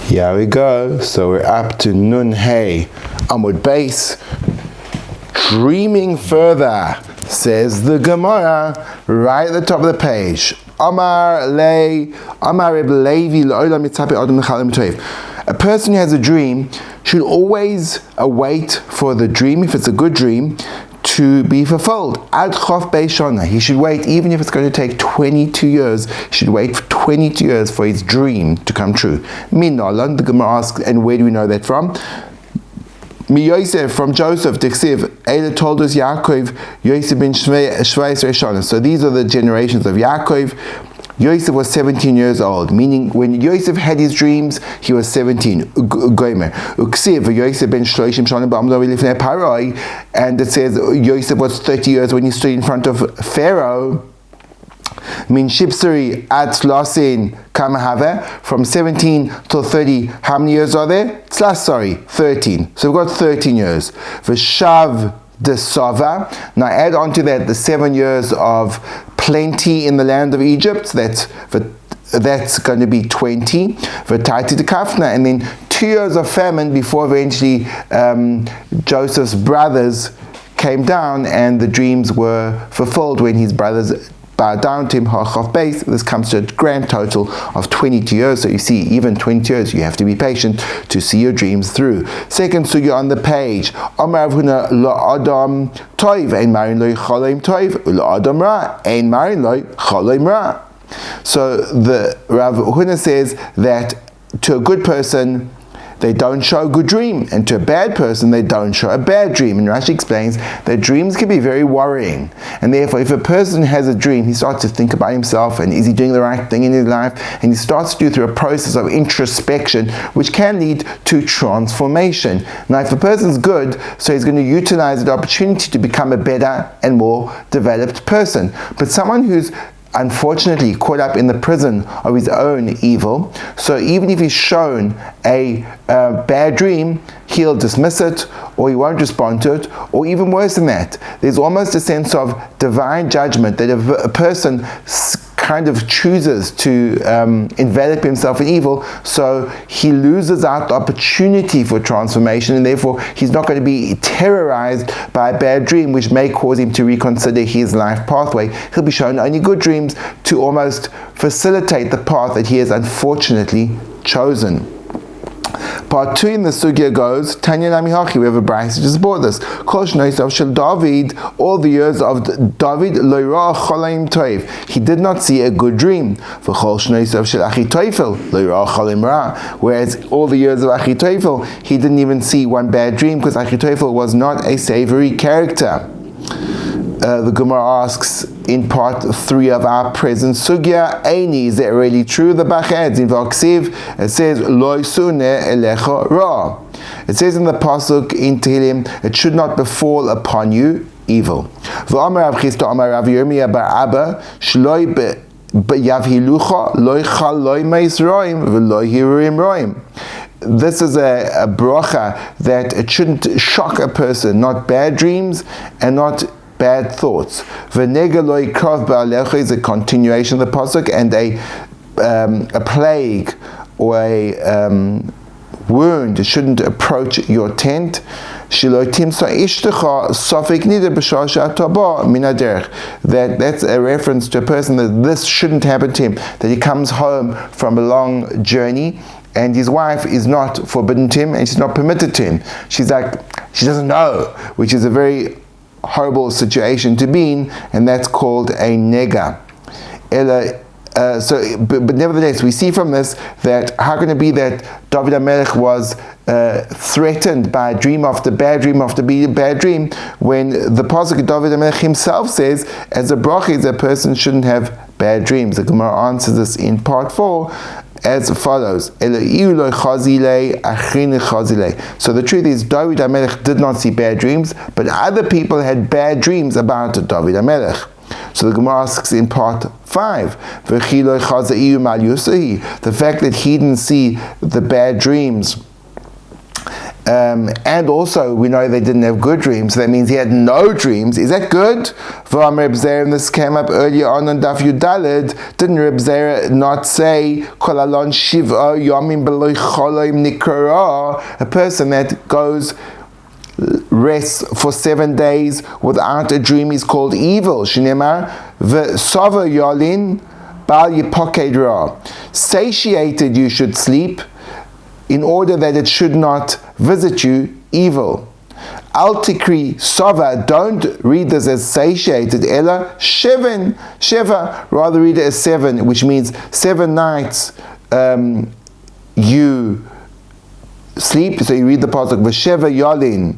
Here we go. So we're up to Nun Hey Amud Beis. Dreaming further, says the Gemara, right at the top of the page. A person who has a dream should always await for the dream, if it's a good dream, to be fulfilled. Ad chof beishana. He should wait, even if it's going to take 22 years, he should wait for 22 years for his dream to come true. Minalan, the Gemara asks, and where do we know that from? Mi Yosef, from Joseph, Dixiv, Eila told us Yaakov, Yosef bin Shvais Reshana. So these are the generations of Yaakov. Yosef was 17 years old, meaning when Yosef had his dreams, he was 17. Gomer. Uksiv, Yosef ben Shloishim Shana Ba'amdo Lifnei Parai, and it says Yosef was 30 years when he stood in front of Pharaoh. Min Shipsari at Tlasin Kamahave, from 17 till 30, how many years are there? 13. So we've got 13 years. V'shav de Sava. Now add on to that the 7 years of plenty in the land of Egypt. That's going to be 20. V'taiti de Kafna, and then 2 years of famine before eventually Joseph's brothers came down and the dreams were fulfilled when his brothers bowed down to him. Ha'chaf beis. This comes to a grand total of 22 years. So you see, even 20 years, you have to be patient to see your dreams through. Second sugya on the page. Amar Rav Huna la'adam toiv ein marin lo chalaim toiv la'adam ra ein marin lo chalaim ra. So the Rav Huna says that to a good person they don't show a good dream, and to a bad person they don't show a bad dream. And Rashi explains that dreams can be very worrying, and therefore if a person has a dream, he starts to think about himself and is he doing the right thing in his life, and he starts to do through a process of introspection which can lead to transformation. Now if a person's good, so he's going to utilize the opportunity to become a better and more developed person. But someone who's unfortunately caught up in the prison of his own evil, so even if he's shown a bad dream, he'll dismiss it, or he won't respond to it, or even worse than that, there's almost a sense of divine judgment that if a person kind of chooses to envelop himself in evil, so he loses out the opportunity for transformation, and therefore he's not going to be terrorized by a bad dream which may cause him to reconsider his life pathway. He'll be shown only good dreams to almost facilitate the path that he has unfortunately chosen. Part 2 in the sugya goes, Tanya Namihachi, we have a Brachos just bought this. Kol shnoisav shel David, all the years of David, lo yira chalaim toiv, he did not see a good dream. V'chol shnoisav shel Achitophel, lo yira chalaim ra, whereas all the years of Achitophel, he didn't even see one bad dream, because Achitophel was not a savory character. The Gemara asks in part 3 of our present sugya, Eini, is that really true? The Bach adds in Vaksiv, it says, Lo ysuneh elecha ra. It says in the pasuk in Tehillim, it should not befall upon you evil. V'amar Rav Chisda Amar Rav Yirmiyah bar Abba, shloi yavhilucha lo chaloi meis roim v'lo hiruim roim. This is a bracha that it shouldn't shock a person, not bad dreams and not bad thoughts. V'negaloi krav ba'alecha is a continuation of the pasuk, and a plague or a wound shouldn't approach your tent. That's a reference to a person that this shouldn't happen to him, that he comes home from a long journey and his wife is not forbidden to him and she's not permitted to him. She's like, she doesn't know, which is a very horrible situation to be in, and that's called a nega. But nevertheless, we see from this that how can it be that David HaMelech was threatened by dream after bad dream after bad dream, when the pasuk of David HaMelech himself says, as a brachos, a person shouldn't have bad dreams. The Gemara answers this in part 4 as follows. So the truth is, David HaMelech did not see bad dreams, but other people had bad dreams about David HaMelech. So the Gemara asks in part 5, the fact that he didn't see the bad dreams And also, we know they didn't have good dreams, so that means he had no dreams. Is that good? And this came up earlier on Daf Yudalid. Didn't Reb Zera not say, Kol alon shiv'a yomim b'lo choloim nikara, a person that goes rests for 7 days without a dream is called evil. Shinemar v'sava yolin bal yipoked ra. Satiated you should sleep, in order that it should not visit you evil. Al tikri sova, don't read this as satiated, ella sheva, rather read it as 7, which means 7 nights you sleep. So you read the pasuk v'sheva yolin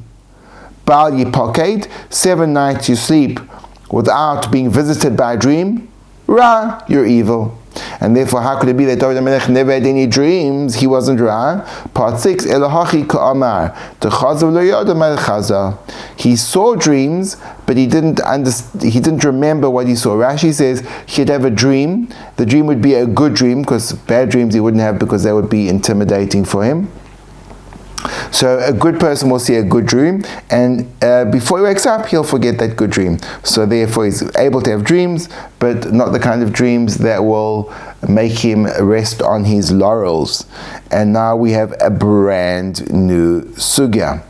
bal yipoked, 7 nights you sleep without being visited by a dream. Ra, you're evil. And therefore, how could it be that David HaMelech never had any dreams? He wasn't Ra. Part 6, Elohachi ka'amar, t'chazav lo yodam al chaza. He saw dreams, but he didn't remember what he saw. Rashi says he'd have a dream. The dream would be a good dream, because bad dreams he wouldn't have, because they would be intimidating for him. So a good person will see a good dream, and before he wakes up, he'll forget that good dream. So therefore, he's able to have dreams, but not the kind of dreams that will make him rest on his laurels. And now we have a brand new sugya.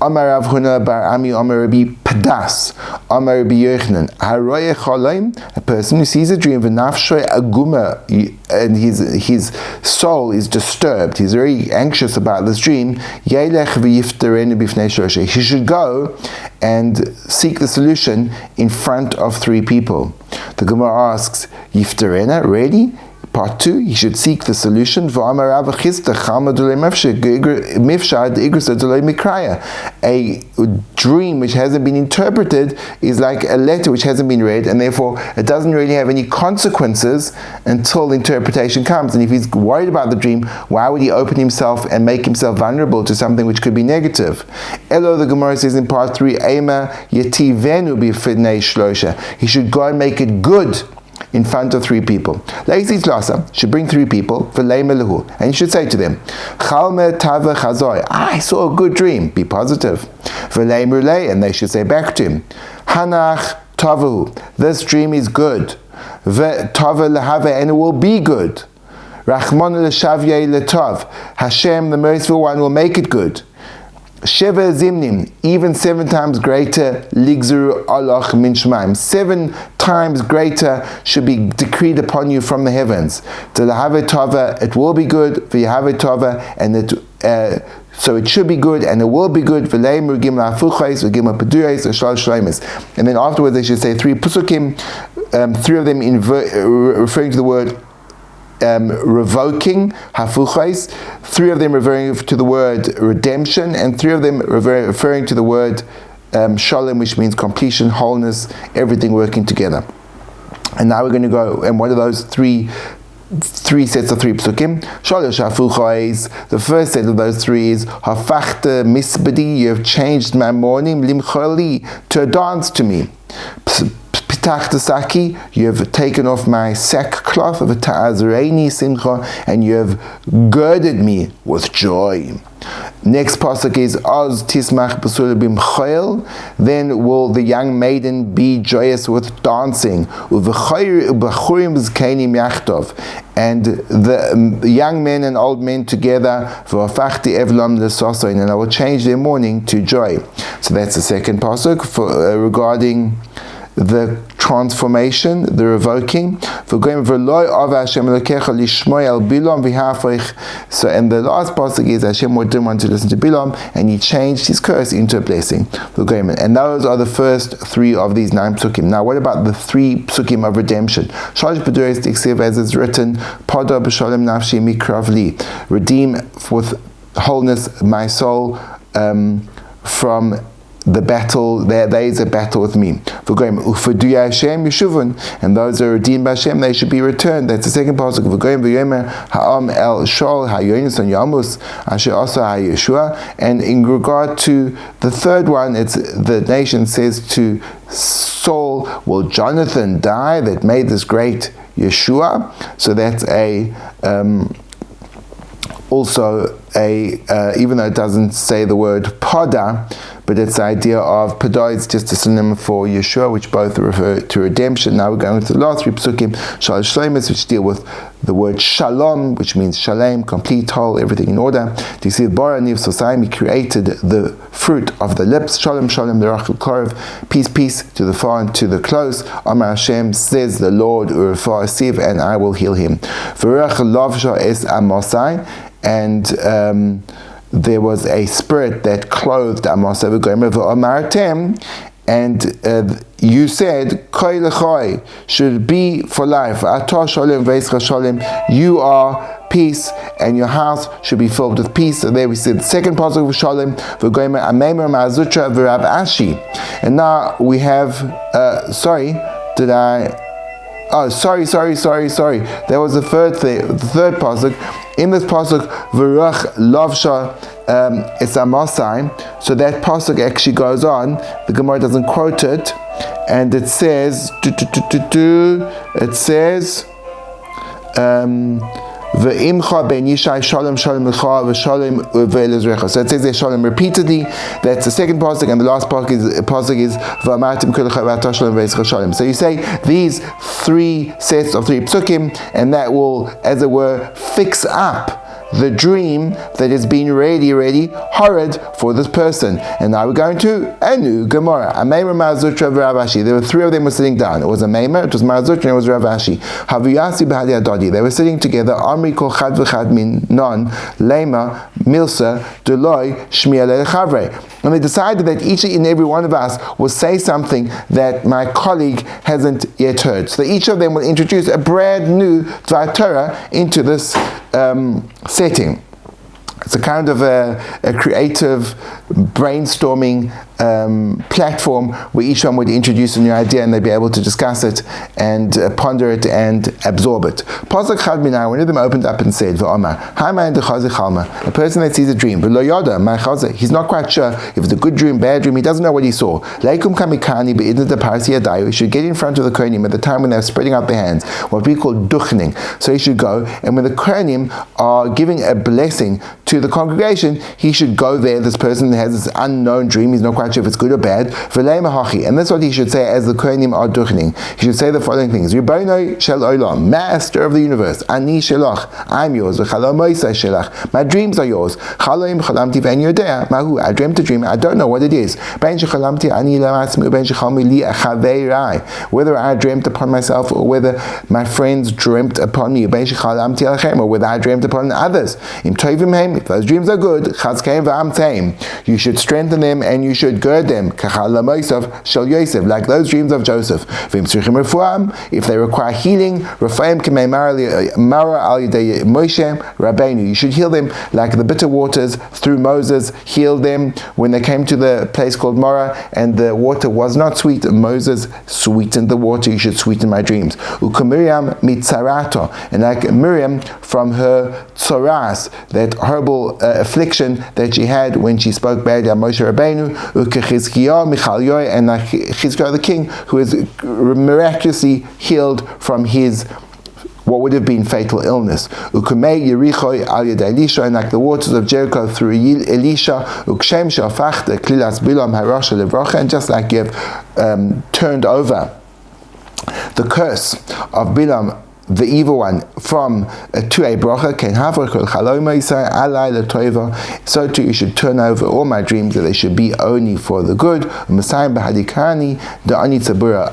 Amar Rav Huna bar Ami Amar Rabbi Padas Amar Rabbi Yochanan Haroye Cholaim, a person who sees a dream v'nafshoy aguma, and his soul is disturbed, he's very anxious about this dream, Yelech v'yifterenu b'fnei shlosheh, he should go and seek the solution in front of 3 people. The Gemara asks, Yifterena, really? Part 2, he should seek the solution. A dream which hasn't been interpreted is like a letter which hasn't been read, and therefore it doesn't really have any consequences until interpretation comes. And if he's worried about the dream, why would he open himself and make himself vulnerable to something which could be negative? Elo, the Gemara says in part 3, he should go and make it good in front of 3 people. Leizis Lasa should bring 3 people, and he should say to them, I saw a good dream, be positive. And they should say back to him, Hanach Tavu, this dream is good. And it will be good. Rachmon l'shavyei l'tov, Hashem, the merciful one, will make it good. Sheva zimnim, even 7 times greater, ligzur alach min shemaim, 7 times greater should be decreed upon you from the heavens. T'lahave tova, it will be good, v'yahave tova, and it so it should be good, and it will be good. V'leimur gim la'afuchais, v'gim la'pedurais, v'shal shleimis. And then afterwards they should say 3 pusukim, 3 of them referring to the word revoking, hafuchais, 3 of them referring to the word redemption, and 3 of them referring to the word shalom, which means completion, wholeness, everything working together. And now we're going to go, and what are those 3 sets of 3 psukim? Shalosh hafuchais, the first set of those 3 is hafachta misbedi, you have changed my mourning, limcholi, to a dance to me. Saki, you have taken off my sackcloth of a ta'azreini simcha, and you have girded me with joy. Next pasuk is Oz tismach b'sul b'mchoel, then will the young maiden be joyous with dancing. U'v'churim zkenim yachtov, and the young men and old men together. V'afachti evlam l'sosoin, and I will change their mourning to joy. So that's the second pasuk regarding the transformation, the revoking. So, and the last pasuk is Hashem didn't want to listen to Bilam, and he changed his curse into a blessing. And those are the first 3 of these 9 psukim. Now, what about the 3 psukim of redemption? As it's written, redeem with wholeness my soul from the battle, there is a battle with me. And those who are redeemed by Hashem, they should be returned. That's the second pasuk. And in regard to the third one, it's the nation says to Saul, will Jonathan die that made this great Yeshua? So that's a also even though it doesn't say the word pada, but it's the idea of pada. It's just a synonym for Yeshua, which both refer to redemption. Now we're going to the last three psukim, Shalosh Shlomis, which deal with the word shalom, which means shalem, complete, whole, everything in order. Do you see the Bara Niv Sosayim? He created the fruit of the lips. Shalom, shalom, l'rachel korov. Peace, peace to the far and to the close. Amar Hashem, says the Lord, Urfa Asiv, and I will heal him. V'rach lavsha es amosai, and there was a spirit that clothed Amosai v'gomer v'omartem, and you said, Koi lechoi, should be for life. Atah shalom v'escha shalom, you are peace, and your house should be filled with peace. So there we see the second pasuk of shalom, v'gomer amemer ma'azutra v'rav ashi. And now we have, sorry. There was the third pasuk. In this pasuk, v'rach lavsha esamasai. So that pasuk actually goes on. The Gemara doesn't quote it, and it says, V'imcha ben Yishai shalom shalom l'cha v'shalom v'elezrecha. So it says there shalom repeatedly. That's the second pasuk, and the last pasuk is v'amartim kol v'atah shalom v'escha shalom. So you say these three sets of three psukim, and that will, as it were, fix up the dream that has been really horrid for this person. And now we're going to a new Gemara. Ameimer Ma'azutra v'Rav Ashi. There were three of them were sitting down. It was Ameimer, it was Ma'azutra, and it was Rav Ashi. Haviyasi b'hadi adadi. They were sitting together. Amri kol chad v'chad min non lema milsa deloi shmiya le'lechavre. And they decided that each and every one of us will say something that my colleague hasn't yet heard. So each of them will introduce a brand new Dvar Torah into this setting. It's a kind of a creative brainstorming platform where each one would introduce a new idea and they'd be able to discuss it and ponder it and absorb it. Pasuk Chad Minai, one of them opened up and said, V'omar, a person that sees a dream, he's not quite sure if it's a good dream, bad dream, he doesn't know what he saw. He should get in front of the Kohanim at the time when they're spreading out their hands, what we call duchning. So he should go, and when the Kohanim are giving a blessing to the congregation, he should go there, this person that has this unknown dream, he's not quite sure if it's good or bad, and that's what he should say as the Kohanim are duchning. He should say the following things: Ribono shel olam, Master of the universe, Ani shelach, I'm yours, v'chalomoisai shelach, my dreams are yours, chaloim chalamti v'en yodea, mahu, I dreamt a dream, I don't know what it is, ben shechalamti ani lamatzmi, ben shechalmi li achaveirai, whether I dreamt upon myself or whether my friends dreamt upon me, ben shechalamti alachem, or whether I dreamt upon others. Im tovim heim, if those dreams are good, chazkeim v'amteim, you should strengthen them and you should gird them, like those dreams of Joseph. If they require healing, you should heal them like the bitter waters through Moses healed them when they came to the place called Mara and the water was not sweet. Moses sweetened the water. You should sweeten my dreams. And like Miriam from her tzoras, that horrible affliction that she had when she spoke badly on Moshe Rabbeinu, and like Chizkiah the king, who is miraculously healed from his what would have been fatal illness. And like the waters of Jericho through Elisha, and just like you have turned over the curse of Bilam, the evil one, from to a bracha, so too you should turn over all my dreams that they should be only for the good.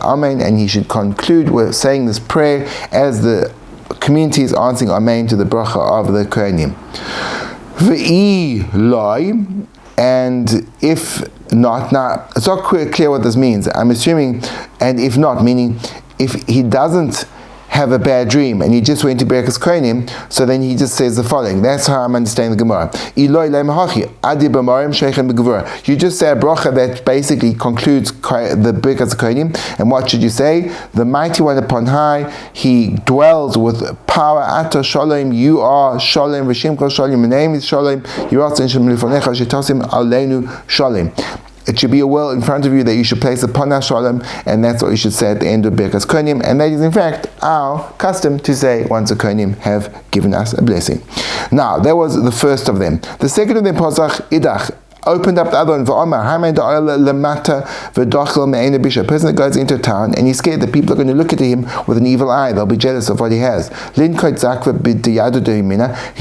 Amen. And he should conclude with saying this prayer as the community is answering Amen to the bracha of the Kohanim. And if not, now it's not clear what this means. I'm assuming, and if not, meaning if he doesn't have a bad dream and he just went to Brachos Kohanim, so then he just says the following. That's how I'm understanding the Gemara. You just say a bracha that basically concludes the Brachos Kohanim, and what should you say? The Mighty One upon high, he dwells with power. Ata Shalom, you are Shalom, V'shimcha Shalom, your name is Shalom, you are Shalom, Aleinu Shalom. it should be a well in front of you that you should place upon Shalom, and that's what you should say at the end of Birkas Kohanim, and that is in fact our custom to say once the Kohanim have given us a blessing. Now, that was the first of them. The second of them, Pasach Idach, opened up the other one. A person that goes into town and he's scared that people are going to look at him with an evil eye. They'll be jealous of what he has. He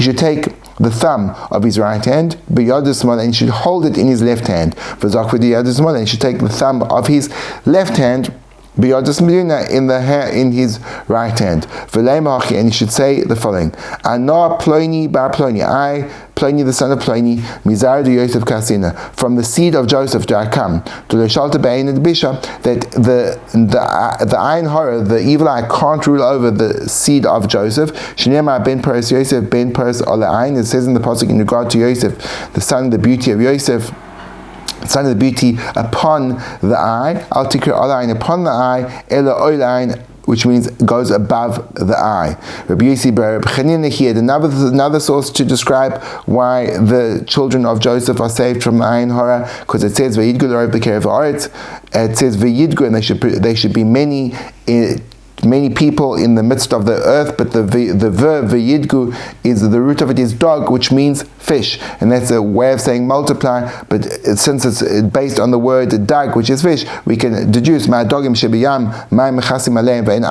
should take the thumb of his right hand, and he should hold it in his left hand. And he should take the thumb of his left hand in his right hand, and he should say the following: Ana Ploni bar Ploni, I Ploni the son of Ploni, Mizar de Yosef Kasina, from the seed of Joseph do I come. To the Shalta Bein and Bisha, that the Ayin Hora, the evil eye, can't rule over the seed of Joseph. Shnema ben Peres Yosef ben Peres Ola Ayin. It says in the pasuk in regard to Yosef, the son of the beauty of Yosef, son of the beauty upon the eye, al tikra olayin, upon the eye, ela olayin, which means goes above the eye. Rabbi Yossi bar Chanina, he had another source to describe why the children of Joseph are saved from the Ayin Hora, because it says vayidgu l'rov b'kerev haaretz. It says vayidgu, and they should be many people in the midst of the earth, but the verb vayidgu is, the root of it is dog, which means fish, and that's a way of saying multiply, but since it's based on the word dag, which is fish, we can deduce ma dogim shebiyam ma mechasim aleim ve'en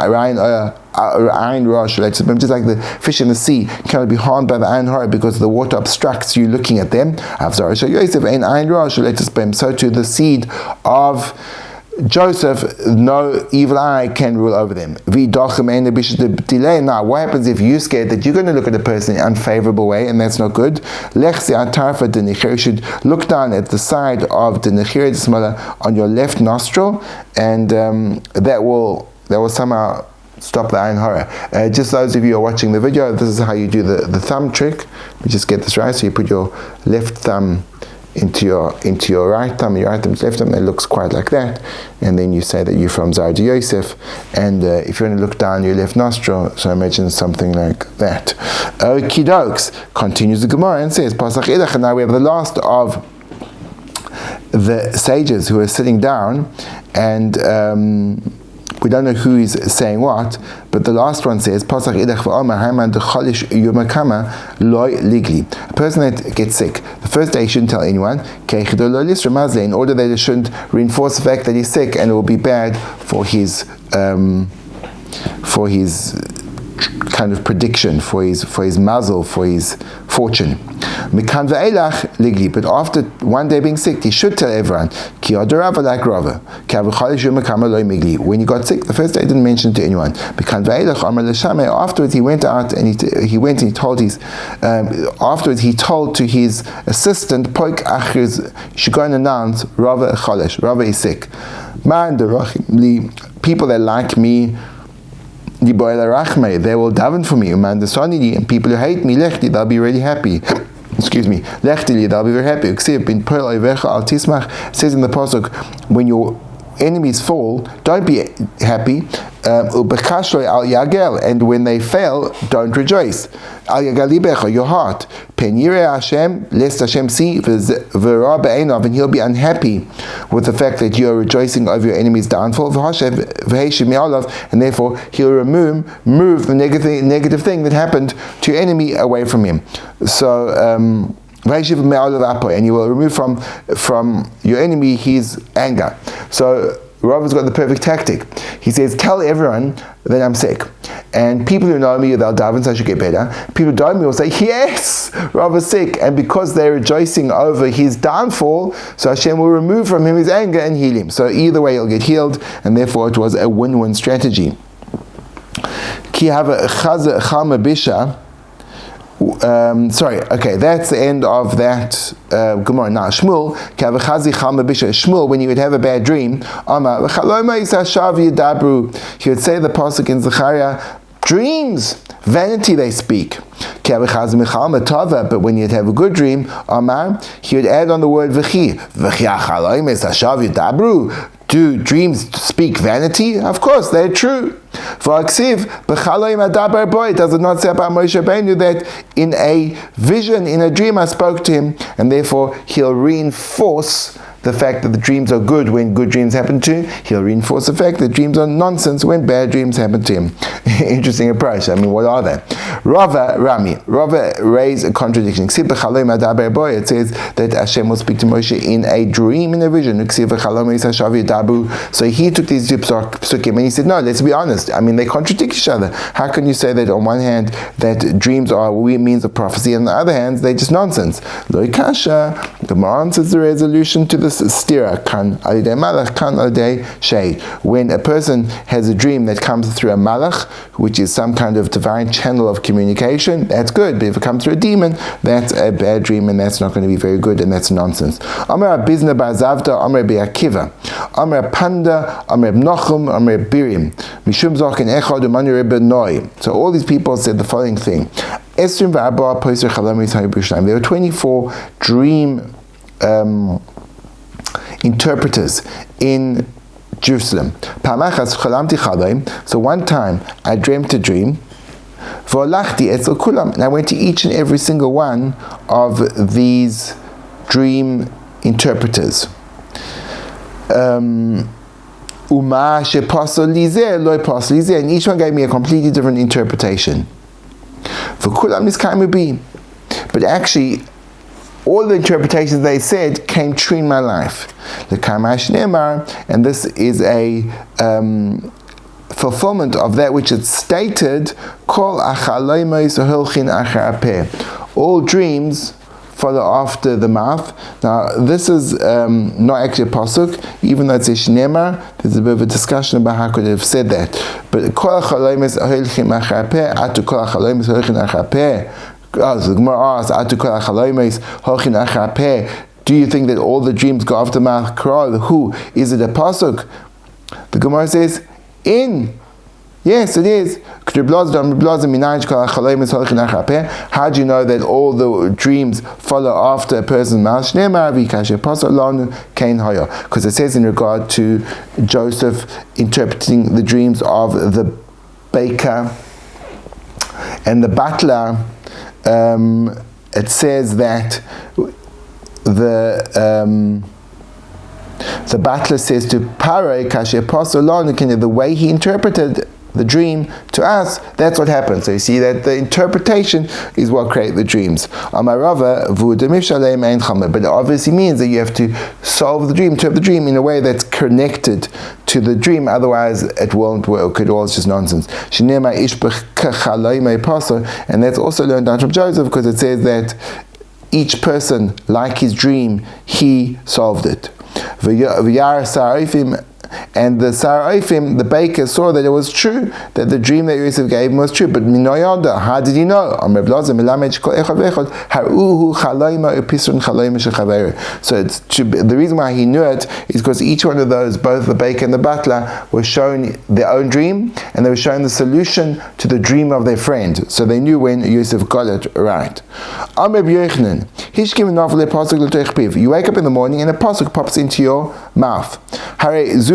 ayin rosh, just like the fish in the sea cannot be harmed by the ayin hora because the water obstructs you looking at them. So to the seed of Joseph, no evil eye can rule over them. Now, what happens if you're scared that you're going to look at a person in an unfavorable way, and that's not good? You should look down at the side of the nechir on your left nostril, and that will somehow stop the ayin hora. Just those of you who are watching the video, this is how you do the thumb trick. Let me just get this right. So you put your left thumb into your right thumb, your right thumb's left thumb, it looks quite like that, and then you say that you're from Zar de Yosef, and if you want to look down your left nostril, so imagine something like that. Okie dokes, continues the Gemara and says, Pasach Idach, and now we have the last of the sages who are sitting down, and we don't know who is saying what, but the last one says, Pasach idach v'omer ha'man d'cholish yumakama loy ligli. A person that gets sick, the first day he shouldn't tell anyone, in order that it shouldn't reinforce the fact that he's sick, and it will be bad for his kind of prediction, for his mazel, for his fortune. Mikan ve'elach ligli, but after one day being sick, he should tell everyone, ki adorava like Rava, when he got sick, the first day he didn't mention it to anyone. Mikan ve'elach amar l'shamei, afterwards he went out and he went and he told afterwards he told to his assistant, poik achriz, you should go and announce, Rava is sick. Man derachim, people that like me, they will daven for me, and people who hate me, they'll be really happy. Excuse me, they'll be very happy. It says in the pasuk, when your enemies fall, don't be happy, and when they fail, don't rejoice. Your heart, lest Hashem see, and he'll be unhappy with the fact that you're rejoicing over your enemy's downfall, and therefore he'll remove the negative thing that happened to your enemy away from him. So and you will remove from your enemy his anger. So Rava's got the perfect tactic. He says, tell everyone that I'm sick. And people who know me, they'll daven, so I should get better. People who don't know me will say, yes, Rava's sick. And because they're rejoicing over his downfall, so Hashem will remove from him his anger and heal him. So either way, he'll get healed, and therefore it was a win-win strategy. Ki hava chama bisha. That's the end of that Gemara. Now, Shmuel, when he would have a bad dream, he would say the pasuk in Zechariah, dreams, vanity they speak. But when you'd have a good dream, Amar, he would add on the word v'chi. Do dreams speak vanity? Of course, they're true. Does it not say about Moshe Rabbeinu that in a vision, in a dream, I spoke to him, and therefore he'll reinforce the fact that the dreams are good when good dreams happen to him. He'll reinforce the fact that dreams are nonsense when bad dreams happen to him. Interesting approach. I mean, what are they? Rava raised a contradiction. It says that Hashem will speak to Moshe in a dream, in a vision. So he took these two psukim and he said, no, let's be honest. I mean, they contradict each other. How can you say that on one hand that dreams are means of prophecy, and on the other hand they're just nonsense? Lo kasha. The Gemara answers the resolution to this stira. Kan alidei malach, kan alidei shade. When a person has a dream that comes through a malach, which is some kind of divine channel of communication, that's good. But if it comes through a demon, that's a bad dream, and that's not going to be very good, and that's nonsense. Amar Bizna bar Zavda, Amar Akiva, Amar Panda, Amar Nochum, Amar Birim, Mishum Zokin Echad Umani Rebbe Noi. So all these people said the following thing. There were 24 dream interpreters in Jerusalem. So one time I dreamt a dream, and I went to each and every single one of these dream interpreters. And each one gave me a completely different interpretation. But actually, all the interpretations they said came true in my life. And this is a fulfillment of that which is stated, all dreams follow after the mouth. Now, this is not actually a pasuk, even though it's a shneimar. There's a bit of a discussion about how could it have said that. But so the Gemara asks, do you think that all the dreams go after mouth? Who? Is it a pasuk? The Gemara says, yes, it is. How do you know that all the dreams follow after a person's mouth? Because it says in regard to Joseph interpreting the dreams of the baker and the butler. It says that the butler says to Paro, the way he interpreted the dream to us, that's what happened. So you see that the interpretation is what creates the dreams. But it obviously means that you have to solve the dream, interpret the dream in a way that's connected to the dream, otherwise it won't work. It all is just nonsense. And that's also learned out from Joseph, because it says that each person, like his dream, he solved it. And the Saraifim, the baker, saw that it was true, that the dream that Yosef gave him was true. But how did he know? So the reason why he knew it is because each one of those, both the baker and the butler, were shown their own dream, and they were shown the solution to the dream of their friend. So they knew when Yosef got it right. You wake up in the morning and a pasuk pops into your mouth.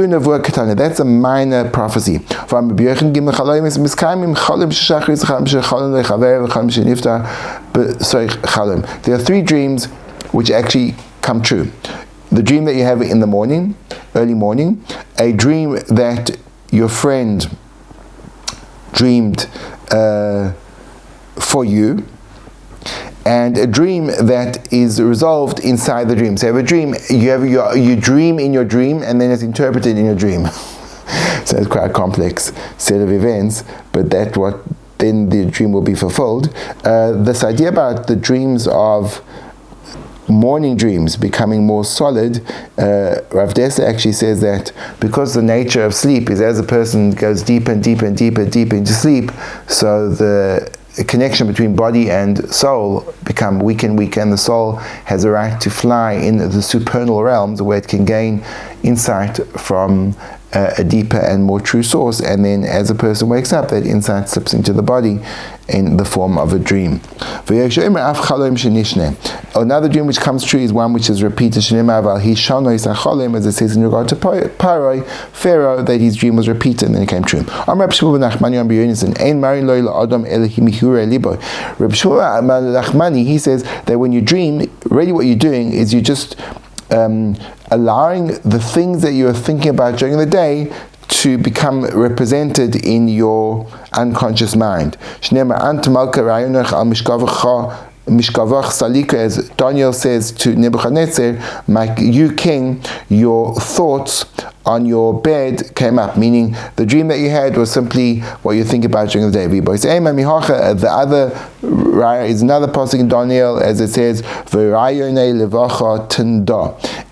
That's a minor prophecy. There are three dreams which actually come true. The dream that you have in the morning, early morning, a dream that your friend dreamed for you, and a dream that is resolved inside the dream. So you have a dream, you dream in your dream, and then it's interpreted in your dream. So it's quite a complex set of events, but that's what then the dream will be fulfilled. This idea about the dreams of morning dreams becoming more solid, Rav Dessa actually says that because the nature of sleep is as a person goes deeper and deeper and deeper and deeper into sleep, so the connection between body and soul become weaker and weaker, and the soul has a right to fly in the supernal realms where it can gain insight from a deeper and more true source, and then as a person wakes up, that insight slips into the body in the form of a dream. Another dream which comes true is one which is repeated, as it says in regard to Pharaoh, that his dream was repeated and then it came true. Rabbi Nachmani, he says that when you dream, really what you're doing is you're just allowing the things that you are thinking about during the day to become represented in your unconscious mind. As Daniel says to Nebuchadnezzar, you king, your thoughts on your bed came up, meaning the dream that you had was simply what you think about during the day. The other raya is another pasuk in Daniel, as it says,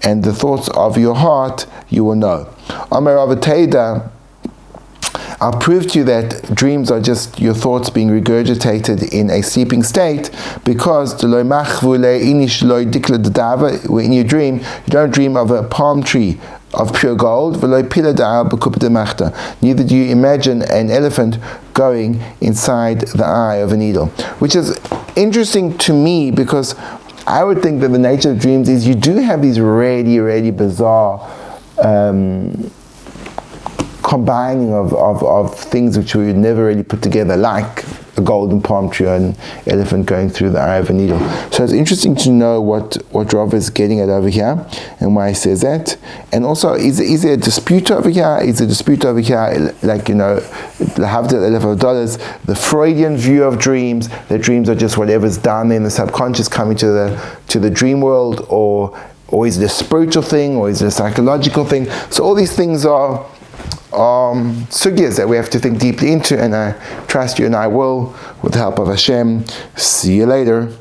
and the thoughts of your heart you will know. Amar Avateda, I'll prove to you that dreams are just your thoughts being regurgitated in a sleeping state, because when you dream, you don't dream of a palm tree of pure gold, neither do you imagine an elephant going inside the eye of a needle. Which is interesting to me, because I would think that the nature of dreams is you do have these really, really bizarre combining of things which we would never really put together, like a golden palm tree or an elephant going through the eye of a needle. So it's interesting to know what Rav is getting at over here and why he says that. And also, is there a dispute over here? Is there a dispute over here, like, the Freudian view of dreams, that dreams are just whatever's down there in the subconscious coming to the dream world, or is it a spiritual thing, or is it a psychological thing? So all these things are sugyas that we have to think deeply into, and I trust you and I will, with the help of Hashem. See you later.